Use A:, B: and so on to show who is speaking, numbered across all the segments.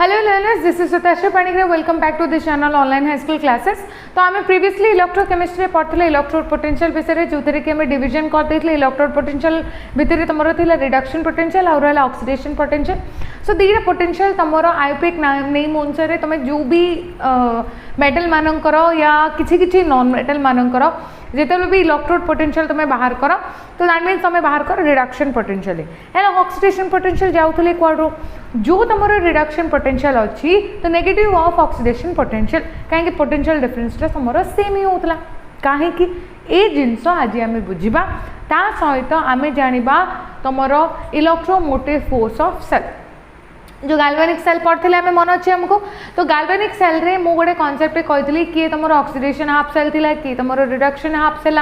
A: Hello learners, this is Sutashri Panigrahi. Welcome back to this channel online high school classes. तो आम previously electrochemistry पढ़ते electrode potential विषय जो कि आम डिविजन करते इलेक्ट्रोड पोटेंशियल भितर तुम थी रिडक्शन पोटेंशियल और रहा ऑक्सीडेशन पोटेंशियल। सो दीटा पोटेंशियल तुम आयुपिक नेम अनुसार तुम जो भी मेटल मानकर या किसी नॉन मेटल मानकर जिते भी इलेक्ट्रोड पोटेंशियल तुम बाहर कर तो दैट मीन्स तुम बाहर कर रिडक्शन पोटेंशियल है। ऑक्सीडेशन पोटेंशियल जाऊे कौन जो तुम रिडक्शन पोटेंशियल अच्छी तो नेगेटिव ऑफ ऑक्सीडेशन पोटेंशियल कहीं पोटेंशियल डिफरेंस तुम सेम ही होता कहीं ए जिनस आज आम बुझा ता सहित आम जाना तुम इलेक्ट्रोमोटिव फोर्स ऑफ सेल जो गाल्वेनिक सेल पढ़ते आम मन अच्छे आमको। तो गाल्वेनिक सेल रे मु गोटे कॉन्सेप्ट कही किए तुम ऑक्सीडेशन हाफ सेल थिला कि तुम reduction half cell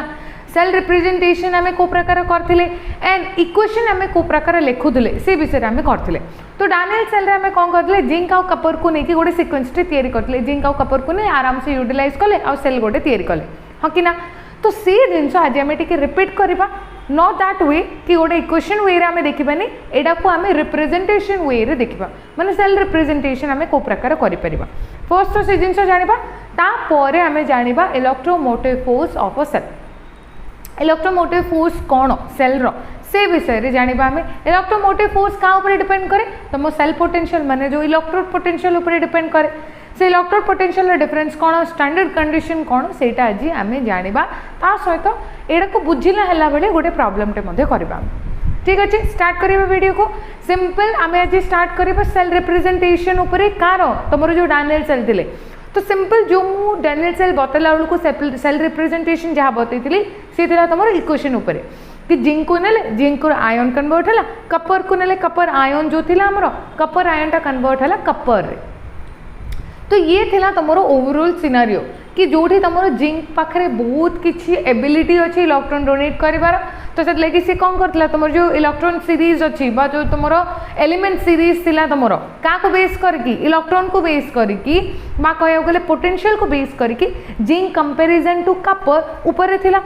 A: cell representation आम को प्रकार करथिले एंड इक्वेशन आम को प्रकार लिखुले से विषय आम करथिले। तो डानियल सेल रे आम कौन करथिले जिंक आउ कपर को लेकिन गोटे सिक्वेंस टे तैयारी करथिले जिंक आउ कपर को नहीं आराम से यूटिलाइज कले आ सेल गोटे तैयारी कले हाँ कि ना। तो से जिनस आज आम टे रिपीट करवा नॉट दैट वे कि गोटे इक्वेशन वे आम देखानी एटा को आम रिप्रेजेंटेशन वे रे देखा माने सेल रिप्रेजेंटेशन आम को प्रकार करिपरिबा। फर्स्ट तो से जिनस जानिबा तापर आम जानिबा electromotive force of a cell. Electromotive force कौन सेल रो से विषय रे जानिबा आम। इलेक्ट्रोमोटिव फोर्स क्या ऊपर डिपेंड करे तुम सेल पोटेंशियल माने जो इलेक्ट्रोड पोटेंशियल ऊपर डिपेंड करे से इलेक्ट्रोड पोटेंशियल डिफरेंस कौन स्टैंडर्ड कंडीशन कौन से आज आम जाना ता सहित एड़ा को बुझिला है बेले गोटे प्रॉब्लम टे मध्य करबा। ठीक अच्छे स्टार्ट करिबा वीडियो को सिंपल आम आज स्टार्ट करबा सेल रिप्रेजेंटेशन ऊपर कार तुम जो डानियल सेल थिले। तो सिंपल जो मु डानियल सेल बतला बेलू सेल रिप्रेजेंटेशन जहाँ बतई सी तुम इक्वेशन उपर कि जिंक को नेले जिंक आयन कन्वर्ट है कपर को नेले कपर आयन जो थिला हमरो कपर आयन टा कन्वर्ट है कपर रे। तो ये थिला तुमरो ओवरऑल सिनारियो कि जोठी तुमरो जिंक पाखरे बहुत किछि एबिलिटी अछि इलेक्ट्रॉन डोनेट करिवार। तो से लेके से कौन करतला तुमरो जो इलेक्ट्रॉन सीरीज अछि बा जो तुमरो एलिमेंट सीरीज थिला तुमरो का को बेस करकी इलेक्ट्रॉन को बेस करकी बा कहयो गले पोटेंशियल को बेस करकी जिंक कंपैरिजन टू कपर ऊपर थिला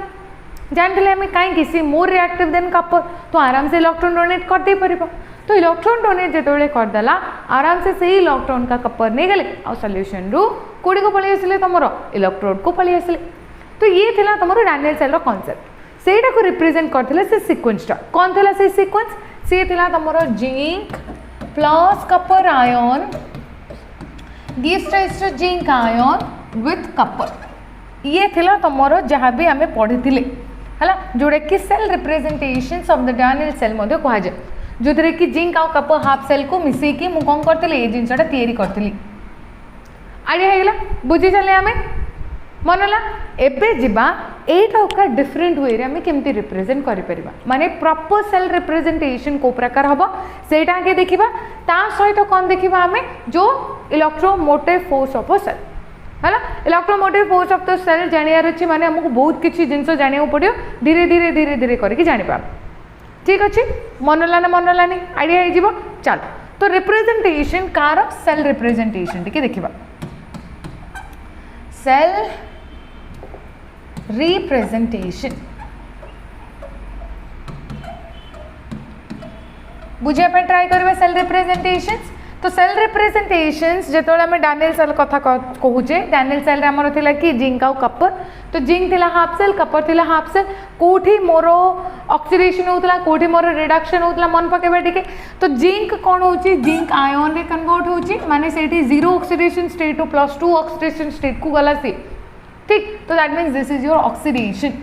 A: जानते आम कहीं किसी मोर रिएक्टिव देन कपर तो आराम से इलेक्ट्रॉन डोनेट कर दे परिबो। तो इलेक्ट्रॉन डोनेट जो करदेला आराम से सही इलेक्ट्रॉन का कपर नहीं गले आ सॉल्यूशन रु कोड़ी को पलि आसिले तुमरो इलेक्ट्रोड को पलि आसिले। तो ये थिला तुमरो डानियल सेल रो कांसेप्ट सेटा को रिप्रेजेंट करथिले से सीक्वेंस टा कौन थिला से सीक्वेंस से थिला तुमरो zinc plus copper ion gives rise to zinc ion with copper. ये थिला तुमरो जहाँ भी आमे पढ़िथिले हला जोड़े कि cell representations of the Daniell cell मध्य कहा जाए जो थे कि जिंक आउ कपर हाफ सेल को मिसेकी मु कौन करते ये जिनसा तैयारी करती आइडिया है बुझी चले आम मनला एबे जिबा एटा डिफरेंट वे रे आम केमती रिप्रेजेंट करि माने प्रॉपर सेल रिप्रेजेंटेशन को प्रकार हम से आगे देखा ता सहित कौन देखा आम जो electromotive force of a cell है electromotive force of the cell जानियार अच्छी माने हमको बहुत किसी जिनस जाना पड़ो धीरे धीरे धीरे धीरे करके जानिबा। ठीक अच्छे मनला ना मनला नहीं आइडिया हो चल। तो रिप्रेजेंटेशन कार सेल रिप्रेजेंटेशन टी देखा सेल रिप्रेजेंटेशन बुझापी ट्राई करवा सेल रिप्रेजेंटेशंस। तो सेल रिप्रेजेंटेशंस जो आम डानियल सेल कथा कहूचे डानियल सेल आमर थिला कि जिंक आउ कपर तो जिंक थिला हाफ सेल कपर थिला हाफ सेल कोठी मोर ऑक्सीडेशन होतला कोठी मोर रिडक्शन होतला मन पकेबा टिके। तो जिंक कौन होची जिंक आयन रे कन्वर्ट होची माने सेठी 0 oxidation state to +2 oxidation state को गला सी। ठीक तो that means this is your oxidation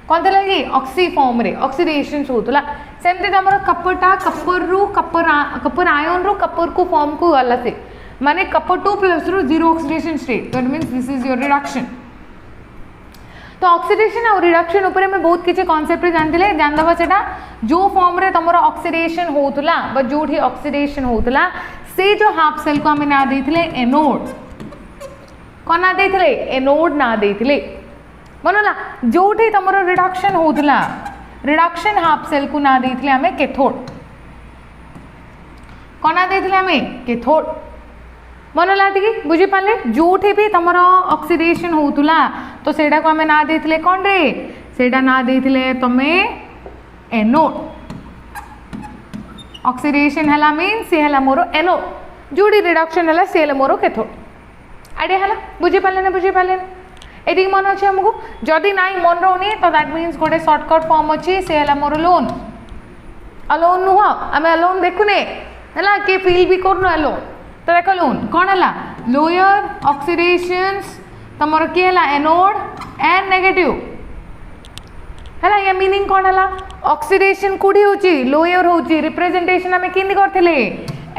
A: कौन थिला कि ऑक्सी फॉर्म रे ऑक्सीडेशन होतला सेमती तुम कपरटा कपर रु कपर आयन रु कपर को फॉर्म को गला से माने कपर 2 + रु 0 oxidation state that means this is your reduction. तो ऑक्सीडेशन और रिडक्शन ऊपर में बहुत किसी कॉन्सेप्ट जानते जानदबा सेटा जो फॉर्म रे तुम ऑक्सीडेशन होतला बा जोठी ऑक्सीडेशन होतला से जो हाफ सेल को हमें ना देथिले एनोड कौन ना देथिले एनोड ना देथिले मनला जोठी तुम रिडक्शन होतला रिडक्शन हाफ सेल को ना देथिले हमें कैथोड कौन ना देथिले हमें कैथोड मनला टी बुझी पारे जोठी भी तुम ऑक्सीडेशन होतला तो सेटा को हमें ना देथिले कौन रे सेटा ना देथिले तमे एनोड ऑक्सीडेशन हैला मीन सी हैला मोर एनोड जोड़ी रिडक्शन है सी मोर कैथोड आइडिया है बुझीपारे ना बुझीपारे ये मन अच्छे आमको जदि ना मन रोनी तो दैट मीन्स गोटे सर्टकट फॉर्म अच्छी सी है मोर लोन अलोन नुह आम अलोन देखुने है किए फिल भी करनु अलोन तो देख लोन कौन है लोअर ऑक्सीडेशंस तुम किए एनोड एंड नेगेटिव है या मीनिंग कौन है ऑक्सीडेशन कौटी होची लोअर होची रिप्रेजेंटेशन आम कि करथिले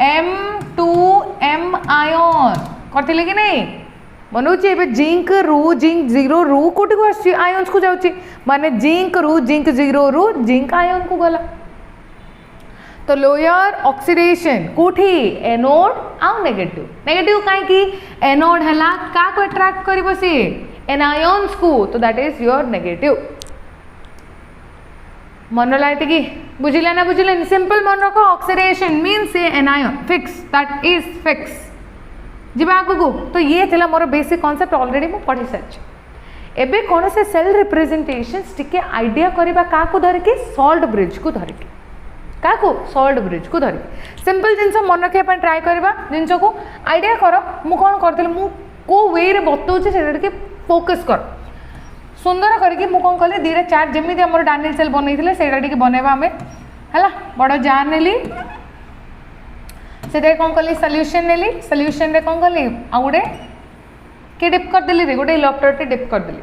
A: M2M आयन करथिले कि नहीं मनुचे जिंक जीरो रु कौटी को आसी आयन्स को जाउची माने जिंक जीरो रु जिंक आयन को गला तो लोअर ऑक्सीडेशन कौटी एनोड आउ नेगेटिव कहीं एनोड है क्या अट्रैक्ट कर सी एनायन्स को तो दैट इज योर नेगेटिव मन लाइट कि बुझिले ना बुझिले सिंपल मन रख oxidation means A anion fix that is fix जीवा आगु तो ये थिला मोर बेसिक कांसेप्ट ऑलरेडी मु पढ़ी सारी एबे कौन से सेल रिप्रेजेंटेशंस टिके आइडिया करबा का को धर के सॉल्ट ब्रिज को धर के क्या को सॉल्ट ब्रिज को धर सिंपल जिनस मन रखा ट्राए करवा जिनस को आइडिया कर मु कौन करी मु को वे रे बतौचे से फोकस कर सुंदर करके मु कौन कली दीटा चार्ट जमी आम डानियल सेल बनई से बनवा आम है बड़ जार नेली से कौन कली सल्यूशन नेली सल्यूशन रे कौन कली आउ गोटे किए डिप करदेली रे गोटे इलेक्ट्रोड डिप करदेली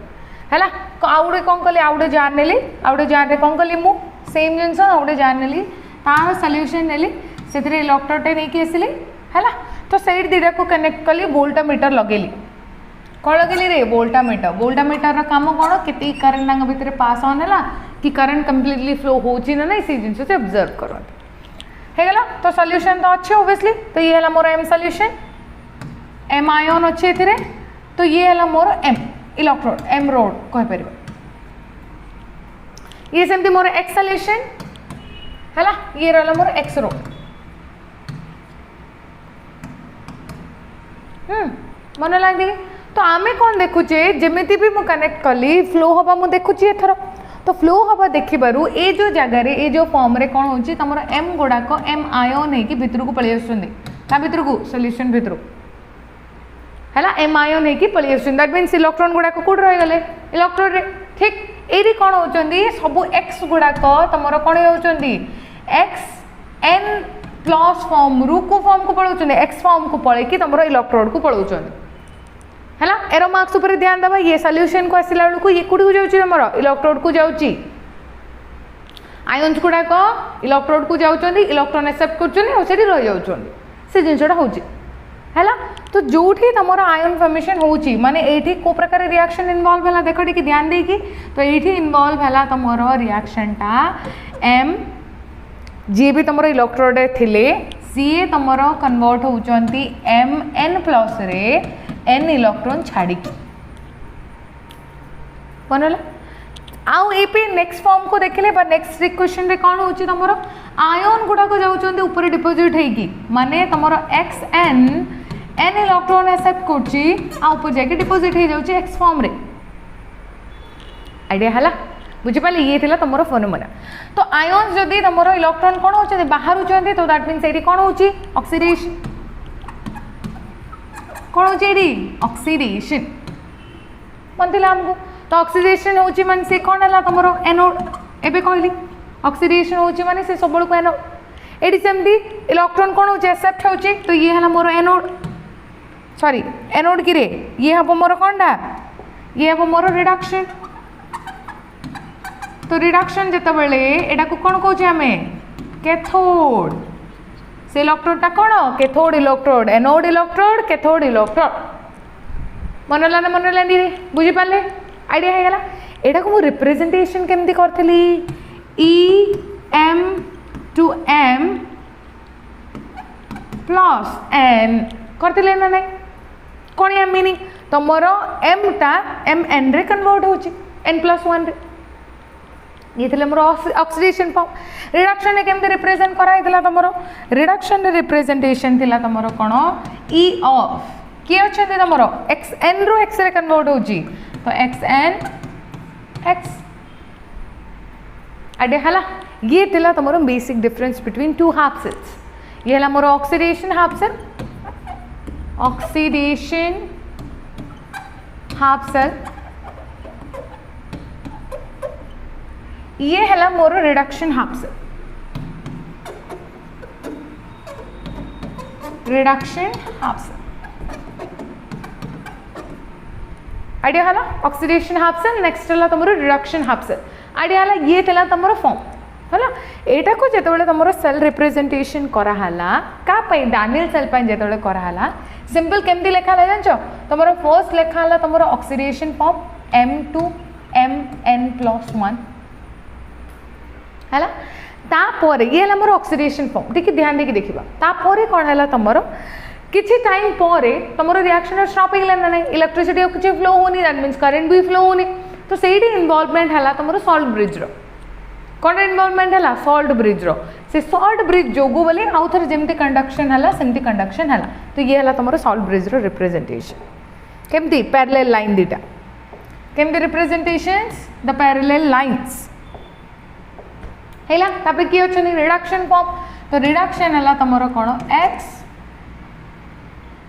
A: है आउ गोटे कौन कली आउ गोटे जार नेली आउ गोटे जार रे कौन कली मु सेम जिनस आउ गोटे जार नेली तार सल्यूशन नेली से इलेक्ट्रोड नहीं आसली है तो से दीटा को कनेक्ट कली वोल्टामीटर लगेली कौन लगेली रे वोल्टामीटर काम कौन के करंट भितर पास ऑन है कि करंट कंप्लीटली फ्लो होची ना नहीं से जिनस से ऑब्जर्व करते हैगला तो सॉल्यूशन तो अच्छे ओबियसली तो ये है मोर एम सॉल्यूशन एम आयन अच्छे एथिरे तो ये है मोर एम इलेक्ट्रोड एम रोड कह पर ये सेमती मोर एक्स सॉल्यूशन है ये रहा मोर एक्स रोड मन लगे तो आम कौन देखुचे जमीती भी मु कनेक्ट कली फ्लो हवा मु देखुची एथर तो फ्लो हवा देखिबारु ए जो जगार ए जो फॉर्म रे कौन होची तमरो एम गुड़ाक एम आयन है कि भितर को पळी आसुंदी ता भितर को सॉल्यूशन भितर हैला एम आयन है कि पळी आसुंदी दैट मींस इलेक्ट्रॉन गुड़ाक कोड रह गले इलेक्ट्रोड रे ठीक एरी कौन होचंदी सब एक्स गुड़ाक तमरो कौन होचंदी एक्स एन प्लस फॉर्म रु को फॉर्म को पळौचंदी एक्स फॉर्म को पळे कि तमरो इलेक्ट्रोड को पळौचंदी है एरो मार्क्स उपर ध्यान दबा ये सॉल्यूशन को आसला बेलू ये कौटी को जाऊँगी तुम इलेक्ट्रोड को जाऊँगी आयन्स गुड़ाक इलेक्ट्रोड को जाऊँगी इलेक्ट्रॉन एक्सेप्ट कर रही जाऊँगी से जिनसा हो तो जो तुम आयन फॉर्मेशन होची माने एठी को प्रकार रिएक्शन इन्वॉल्व है देख टी ध्यान देकी तो ये इन्वॉल्व है तुम रिएक्शन टा एम जी भी तुम इलेक्ट्रोड थिले सी तुम कन्वर्ट होती एम एन प्लस रे एन इलेक्ट्रॉन छाड़ी बनला आउ एपे नेक्स्ट फॉर्म को देखले पर नेक्स्ट इक्वेशन रे कौन होची तमरो आयन गुडा को जाउचंदी ऊपर डिपॉजिट हेकी माने तमरो x n n electron accept करची आ ऊपर जाके डिपॉजिट हे जाउची एक्स फॉर्म रे आइडिया हला बुझी पाले ये थिला तमरो फॉर्मूला तो आयन्स जदी तमरो इलेक्ट्रॉन कोन होचंदी बाहर होचंदी तो दैट मींस एडी कोन होची ऑक्सीडेशन कौन हो ऑक्सीडेशन मनला आमको तो ऑक्सीडेशन होची मन से कौन है तुम एनोड एबे कहली ऑक्सीडेशन होची माने से सब को एनोड एडी सेमती इलेक्ट्रॉन कौन होची एक्सेप्ट होची तो ये है मोर एनोड सॉरी एनोड कि रे ये हम मोर कौनटा ये हम मोर रिडक्शन तो रिडक्शन जिते बड़े एटा को कौन कहूँ आम कैथोड से इलेक्ट्रोडटा कौन cathode electrode anode electrode cathode electrode मनला ना मनला बुझी पारे आइडिया है गला एटा को मु रिप्रेजेंटेशन केमती करथली ई M to M plus n करथले ना नहीं कौन या मीनिंग तुमर एम टा एम एन रे कन्वर्ट होची एन प्लस वन रे ये थे मोर ऑक्सीडेशन फॉर्म रिडक्शन ने केमते रिप्रेजेंट कराइला तुम रिडक्शन रे रिप्रेजेंटेशन थिला तुम कौन ई ऑफ किए अच्छे तुम एक्स एन रो एक्स रे कन्वर्ट होची तो एक्स एन एक्स आइडिया हला ये थिला तुम basic difference between two half cells ये हला मोर oxidation half cell oxidation half cell ये है मोर reduction half cell reduction half cell idea है ऑक्सीडेशन हाफ सेल नेक्स्ट है तुम रिडक्शन हाफ सेल आइडिया है ये थी तुम फॉर्म है यहाँ को जो तुम सेल रिप्रेजेंटेशन कराला क्या डानियल सेल जो कराला सिंपल केमती लिखा जान तुम फर्स्ट लिखा तुम ऑक्सीडेशन फॉर्म M2MN+1 है तापर ये मोर ऑक्सीडेशन फॉर्म ठीक ध्यान देकी देखा तापर कौन है तुम किसी टाइम पर तुम रिएक्शन स्टॉप हो गला ना इलेक्ट्रिसिटी किसी फ्लो होनी दैट मीन्स करेंट भी फ्लो होनी तो सही इन्वॉल्वमेंट है तुम सॉल्ट ब्रिज कौन इन्वॉल्वमेंट है सॉल्ट ब्रिज से सॉल्ट ब्रिज जो बोले आउ थे जमी कंडक्शन है सेमती कंडक्शन है तो ये है तुम सॉल्ट ब्रिज रिप्रेजेंटेशन केमती पैरेलल लाइन दीटा केमती रिप्रेजेंटेशंस द पैरेलल लाइन्स है किए अच्छे रिडक्शन फॉर्म तो रिडक्शन है तुम कौन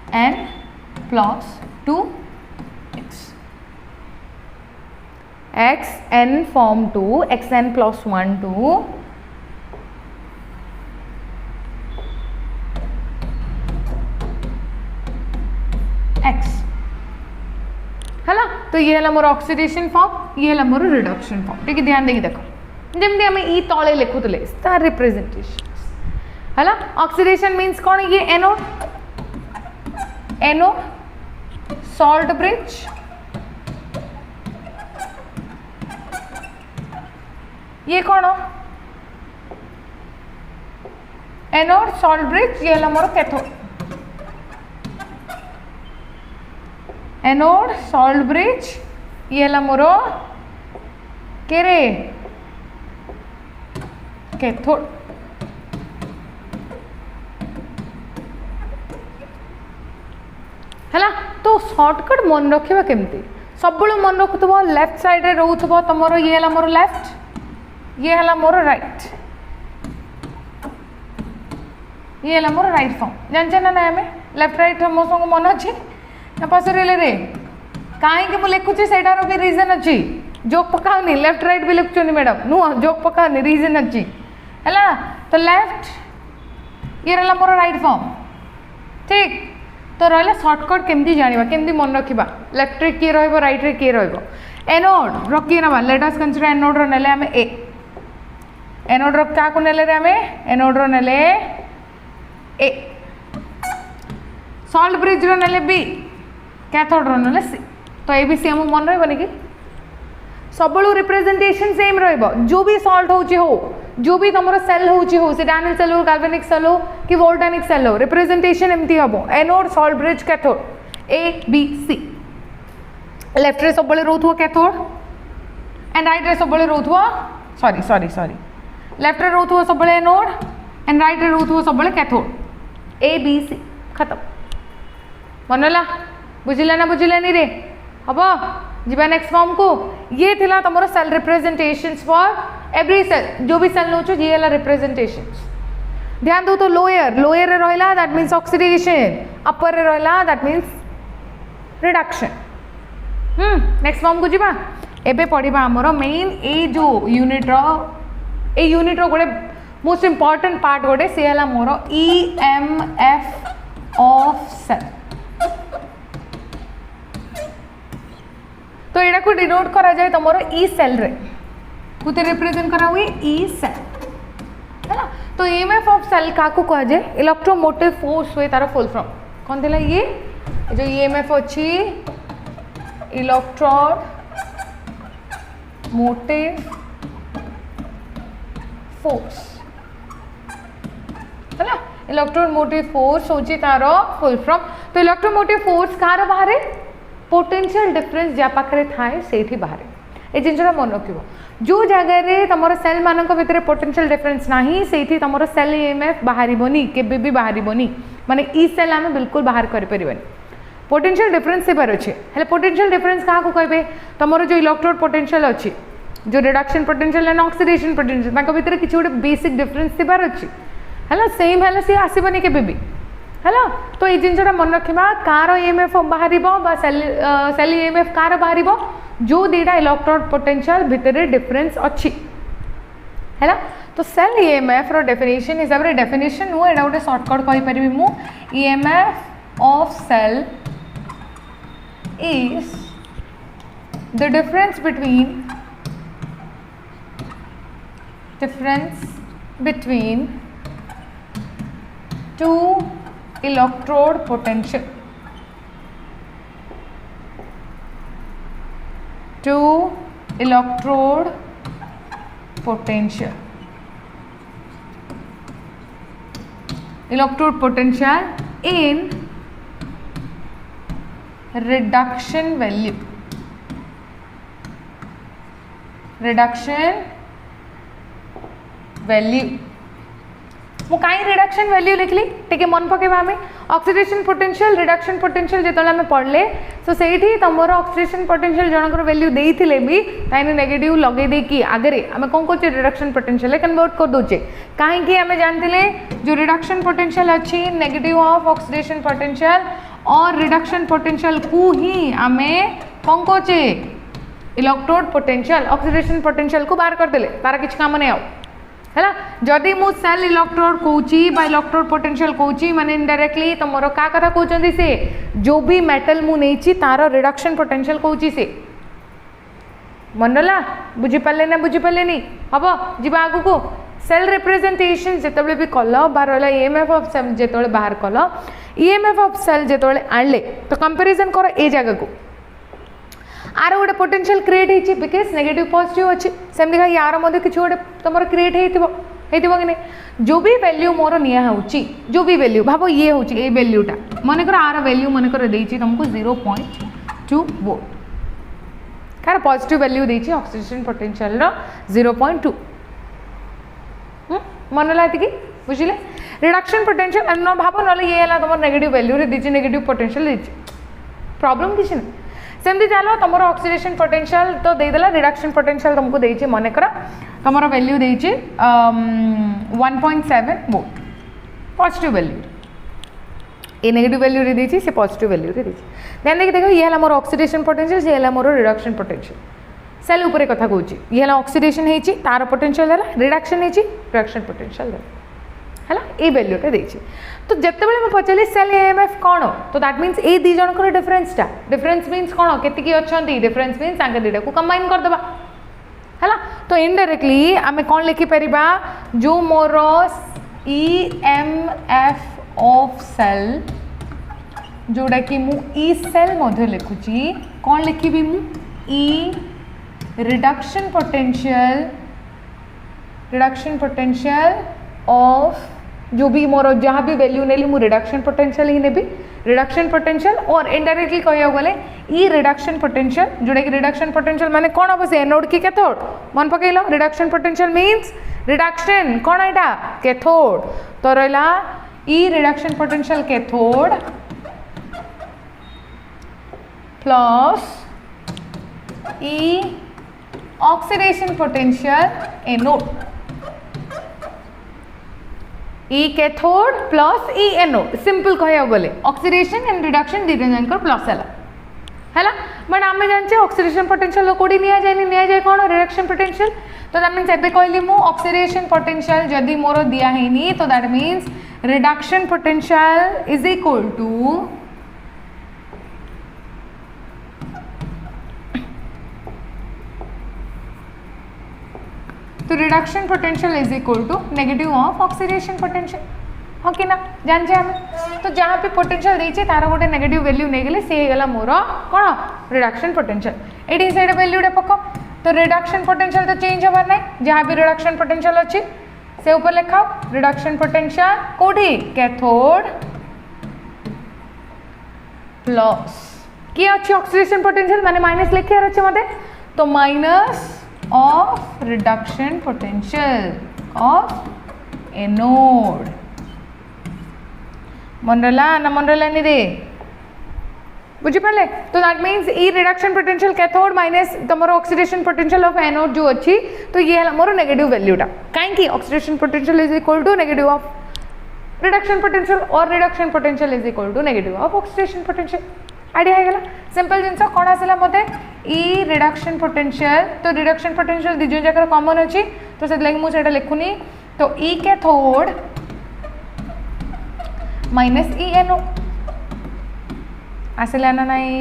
A: XN+2x xn form 2 xn+1 2 x है तो ये है मोर ऑक्सीडेशन फॉर्म ये है मोर रिडक्शन फॉर्म ठीक है ध्यान देकी देखो जमी आम ई तले लिखुले तार रिप्रेजेंटेशन है ऑक्सीडेशन मीन्स कौन ये एनोड सॉल्ट ब्रिज ये कौन एनोड सॉल्ट ब्रिज ये है मोर कैथोड एनोड सॉल्ट ब्रिज ये है मोर के रे कैथोड है तो शॉर्टकट मन रखा केमती सब मन रखुव लेफ्ट साइड रे रोथुव तुम ये है मोर लेफ्ट ये है मोर राइट ये है मोर राइट फॉर्म जानचे ना आम लेफ्ट राइट समस्त मन अच्छे ना पसरेले रे कहीं मुझे लिखुची सेटार भी रीजन अच्छी जोक पकाऊनी लेफ्ट राइट भी लिखुनी मैडम नुह जोक पकाऊनी रीजन अच्छी है तो लेफ्ट ये रहा मोर राइट फॉर्म ठीक तो रहा शॉर्टकट केमती जाना केमती मन रखा लेफ्ट रे किए राइट रे किए एनोड रखिए ना लेट अस कंसीडर एनोड रे आम ए एनोड क्या नेले आम एनोड नेले ए सॉल्ट ब्रिज नेले बी कैथोड नेले सी तो ए बी सी आम मन रही कि सब रिप्रेजेंटेशन सेम रो भी सॉल्ट हो जो भी तुम सेल हो डानियल सेल हो गाल्वेनिक सेल हो कि वोल्टानिक सेल हो रिप्रेजेंटेशन एमती हम anode salt bridge cathode A B C left रे सब रोथुव कैथोड एंड राइट रे सब रोथुव सॉरी सॉरी सॉरी लेफ्ट रे रोथुव सब एनोड एंड राइट रे रोथुव सब कैथोड ए बी सी खत्म मनला बुझिला ना बुझिलानी रे हम जीवा नेक्स्ट फॉर्म को ये थिला तुम cell representations for every cell जो भी सेल नौ ये है रिप्रेजेंटेशंस ध्यान दो तो लोअर लोअर रहा दैट मीन्स ऑक्सीडेशन अपर रहा that means reduction next form को जीवा एबे पढ़ा आमर मेन ए जो यूनिट गोटे मोस्ट इंपोर्टेंट पार्ट गोटे सी है मोर EMF ऑफ सेल तो यहाँ को डिनोट करा जाए तुम ई सेल रे कुते रिप्रेजेंट करा हुए ई सेल है ना तो EMF ऑफ सेल क्या कह जाए इलेक्ट्रोमोटिव फोर्स हुए तार फुल फॉर्म कौन थी ये जो EMF अच्छी इलेक्ट्रोमोटिव फोर्स है ना इलेक्ट्रोमोटिव फोर्स हूँ तार फुल फॉर्म तो इलेक्ट्रोमोटिव फोर्स कार बाहर पोटेंशियल डिफरेंस जहाँ पाखे थाए से बाहर ये जिनसा मन रख जो जगह तुम सेल मान भर पोटेंशियल डिफरेंस ना से तुम सेल EMF बाहर केबे भी बाहर माने ई सेल आम बिल्कुल बाहर करें पोटेंशियल डिफरेंस थबार अच्छे हेल्ले पोटेंशियल डिफरेंस क्या कहे तुम जो इलेक्ट्रोड पोटेंशियल अच्छी जो reduction potential and oxidation potential भर किसी गोटे बेसिक डिफरेंस थबार अच्छी है सेम है सी आसबनी के है ना। तो ये जिनसा मन रखा कार ईएमएफ बाहर सेल ईएमएफ कार बाहर जो दीटा इलेक्ट्रोड पोटेंशियल भितर डिफरेंस अच्छी है ना। तो सेल ईएमएफ रो डेफिनेशन हिसाब रे डेफिनेशन नु एडा गोटे शॉर्टकट कहि परिबी मु EMF of cell is the difference between two electrode potential, electrode potential in reduction value मु कहीं रिडक्शन वैल्यू लिखली टे मन पकेबा आम ऑक्सीडेशन पोटेंशियल रिडक्शन पोटेंशियल जो आम पढ़ले सो से तुम ऑक्सीडेशन पोटेंशियल जनकर वैल्यू देते भी ताइन नेगेटिव लगे देकी आगे आम कौन कर रिडक्शन पोटेंशियल कन्वर्ट कर दौचे कहीं आम जानते जो रिडक्शन पोटेंशियल अच्छी नेगेटिव ऑफ ऑक्सीडेशन पोटेंशियल और रिडक्शन पोटेंशियल को ही आम कौन कहे इलेक्ट्रोड पोटेंशियल ऑक्सीडेशन पोटेंशियल को बाहर करदे तार किसी काम नहीं है ना। जदि मु सेल इलेक्ट्रोड कहूची बा इलेक्ट्रोड पोटेंशियल कहूची माने इनडायरेक्टली तुमर का कथा कहउचंदी से जो भी मेटल मु नेची तार रिडक्शन पोटेंशियल कहूची से मनला बुझी पाले ना बुझी पाले नी हबो जिबा आगु को सेल रिप्रेजेंटेशन जेतबले भी कल बाहर होला ईएमएफ ऑफ सेल जेतबले बाहर कल ईएमएफ ऑफ सेल जेतबले आनले तो कंपैरिजन करो ए जगह को आर गोटे पोटेंशियल क्रिएट होती बिकज नेगेटिव पॉजिटिव अच्छी सेमती यार मध्य किसी गोटे तुम क्रिएट होती कि नहीं जो भी वैल्यू मोर निजी जो भी वैल्यू भाव ये हूँ ये वैल्यूटा मनकर आर वैल्यू मनकर देती तुमको 0.2 वोल्ट कार पॉजिटिव वैल्यू देती ऑक्सीडेशन पोटेंशियल 0.2 मन लाती बुझे रिडक्शन पोटेंशियल न भाव ना ये तुम नेगेटिव वैल्यू देती नेगेटिव पोटेंशियल देती प्रॉब्लम किसी ना सेमती चलो तुम ऑक्सीडेशन पोटेंशियल तो देदेला रिडक्शन पोटेंशियल तुमको देती मनकर तुम वैल्यू देती 1.7 वोल्ट पॉजिटिव वैल्यू ये नेगेटिव वैल्यू रे देती से पॉजिटिव वैल्यू रे देती ध्यान देखिए देखो ये मोर ऑक्सीडेशन पोटेंशियल ये मोर रिडक्शन पोटेंशियल सेल ऊपर कथा कहूँ ये ऑक्सीडेशन होती तार पोटेंशियल रिडक्शन होती रिडक्शन पोटेंशियल है ये वैल्यूटा देती तो जिते बड़े मैं पचारि सेल ईएमएफ कौन तो दैट मीन्स ए दी जनकर डिफरेंस मीन्स कौन केतिकी अच्छा डिफरेंस मीन्स आगे दुटा को कंबाइन करदे है तो इनडायरेक्टली आम कौन लिखिपर जो मोर ईएमएफ ऑफ सेल जोड़ा कि मु ई सेल मध्य लिखुची कौन लिखी मु ई रिडक्शन पोटेंशियल ऑफ जो भी मोर जहाँ भी वैल्यू नेली मु रिडक्शन पोटेंशियल ही नेबी रिडक्शन पोटेंशियल और इनडायरेक्टली कह गले ई रिडक्शन पोटेंशियल जोड़ा कि रिडक्शन पोटेंशियल माने कौन हम से एनोड की कैथोड मन पकईल रिडक्शन पोटेंशियल मीन्स रिडक्शन कौन एटा कैथोड तो रहा E reduction potential cathode plus E oxidation potential anode E cathode plus E anode simple कह गले ऑक्सीडेशन एंड रिडक्शन दीटा प्लस है बट आम जाने ऑक्सीडेशन पोटेंशियल कोड़ी नि जाए कौन रिडक्शन पोटेंशियल तो दैट मीन्स एबे कहली मु ऑक्सीडेशन पोटेंशियल जदि मोर दिया है तो that means reduction potential is equal to तो reduction potential is equal to negative of oxidation potential हाँ कि ना जानचे आम तो जहाँ भी पोटेंशियल देती तार गोटे नेगेटिव वैल्यू नहीं गले सी गला मोर कौन रिडक्शन पोटेंशियल ये साइड वैल्यूटा पक तो रिडक्शन पोटेंशियल तो चेंज हबार ना जहाँ भी रिडक्शन पोटेंशियल अच्छी से ऊपर लिखाओ रिडक्शन पोटेंशियल कोठी कैथोड प्लस किए अच्छी ऑक्सीडेशन पोटेंशियल माने माइनस लिखार अच्छे मत तो minus of reduction potential of anode मनरला ना मनरला नहीं रे बुझी पाले तो that means E reduction potential cathode minus तुम ऑक्सीडेशन पोटेंशियल ऑफ एनोड जो अच्छी तो ये है मोर नेगेटिव वैल्यूटा कहीं oxidation potential is equal to negative of reduction potential और reduction potential is equal to negative of oxidation potential idea है गला सिंपल जिनस कौन आसला मते ई रिडक्शन पोटेंशियल तो रिडक्शन पोटेंशियल दिजन जाकर कॉमन अछि तो से लगे मु सेटा लिखुनी तो ई कैथोड माइनस ई एनो आसला ना नहीं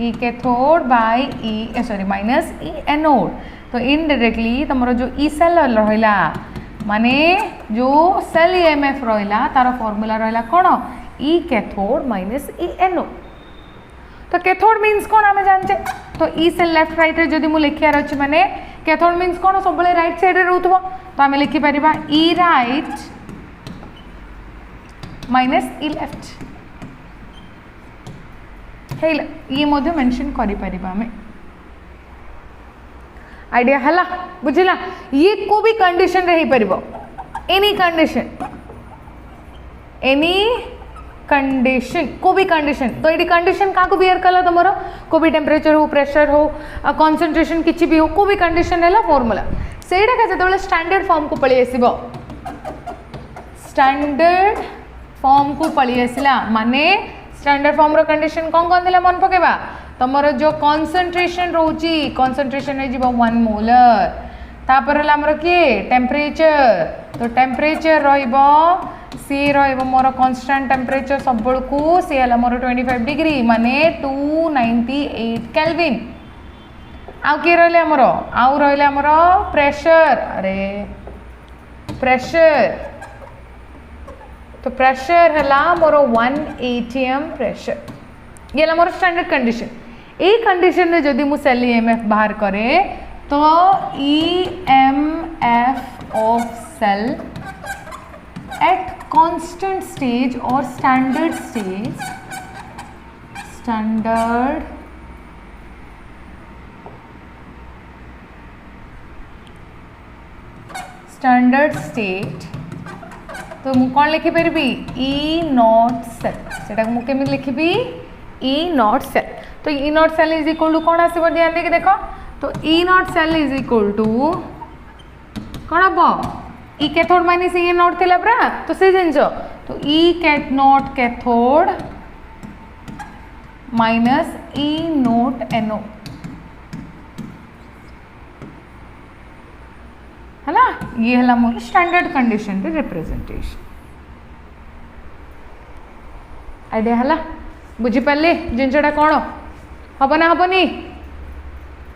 A: ई कैथोड बाय ई सॉरी माइनस ई एनोड तो इनडायरेक्टली तुमरो जो ई सेल रहिला माने जो सेल ईएमएफ रहिला तार फार्मूला रहिला कोन ई कैथोड माइनस ई एनोड तो कैथोड मीन्स कौन आम जाने तो ई सेल लेफ्ट राइट रे जदि मु लिखार अच्छे माने कैथोड मीन्स कौन सब राइट साइड रे रहउथबो तो आम लिखि परिबा ई राइट माइनस ई लेफ्ट हेला ये मध्य मेंशन करि परिबा हमें आइडिया हला बुझिला ये को भी कंडीशन रे ही परिबो एनी कंडीशन को भी कंडीशन तो ये कंडीशन क्या को बियर कला तुम को भी टेम्परेचर हो प्रेशर हो कंसंट्रेशन किसी भी हो को भी कंडीशन है फॉर्मूला से जो स्टैंडर्ड फॉर्म को पलि आसब स्टैंडर्ड फॉर्म को पलि आसला माने स्टैंडर्ड फॉर्म रो कंडीशन कौन कौन दिला मन पकेबा तुमर जो कंसंट्रेशन रोची कंसंट्रेशन है जीव 1 मोलर तापर हमर किए टेम्परेचर तो टेम्परेचर रहिबो सी रहिबो मोर कांस्टेंट टेम्परेचर सब को सी हला मोर 25 डिग्री माने 298 केल्विन आउ के रहले हमर आउ रहले हमर प्रेशर अरे प्रेशर तो प्रेशर हला मोर 1 atm प्रेशर ये हला मोर स्टैंडर्ड कंडीशन ए कंडीशन रे जदी मु सेल ईएमएफ बाहर करे तो EMF of cell at constant stage or standard state तो मु कौन लिखि परिबी ई नॉट सेल सेटा मु केमि लिखिबी ई नॉट सेल तो E naught cell is equal to कौन आसीबो ध्यान दे के देखो तो E naught cell is equal to कौन हबो E cathode minus E naught थिला परा तो से जिंजो तो E naught cathode minus E naught anode है ना ये हला मोर स्टैंडर्ड कंडीशन रे रिप्रेजेंटेशन आइडिया हला बुझी पाले जिंजटा कौन हम ना हेनी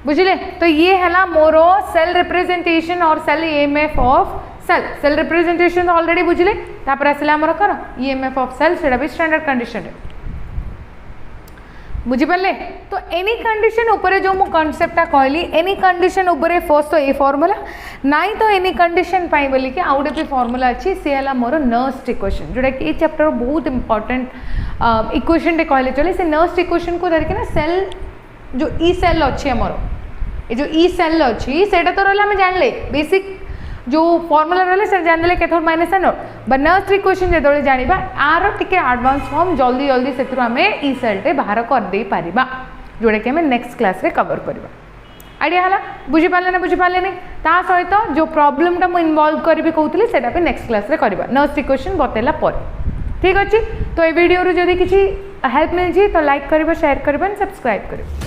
A: बुझिले तो ये हला मोर सेल रिप्रेजेंटेशन और cell EMF of cell representation already बुझिले तापर आसला हमर कर ईएमएफ ऑफ सेल सेटा भी स्टैंडर्ड कंडीशन रे बुझी पाले तो एनी कंडीशन ऊपर जो मु कांसेप्ट कहली एनी कंडीशन ऊपर फर्स्ट तो ए फार्मूला नाई तो एनी कंडीशन पाई बोली कि आउटे भी फार्मूला अच्छी सी हला मोर नर्स्ट इक्वेशन जोटा कि ए चैप्टर बहुत इंपोर्टेंट इक्वेशन टे कहले चले से नर्स्ट इक्वेशन को धरिक ना सेल जो ई सेल अच्छी हमर ये जो ई सेल अच्छी सेटा तो रहला हम जानले बेसिक जो फॉर्मूला रहे से जान cathode minus anode but Nernst equation जो जाना आर टिके एडवांस फॉर्म जल्दी जल्दी से आम ई सेलटे बाहर करदे पारिबा जोड़ा कि आम नेक्स्ट क्लास रे कवर करवा आइडिया है बुझी पारे ना बुझी पारे ता सहित जो प्रॉब्लमटा मु इन्वॉल्व करी कहूली से नेक्स्ट क्लास रे करवा नर्स्ट इक्वेशन बतेला पर ठीक अच्छे तो ये वीडियो जदि किसी हेल्प मिल तो लाइक करें शेयर करें सब्सक्राइब करें।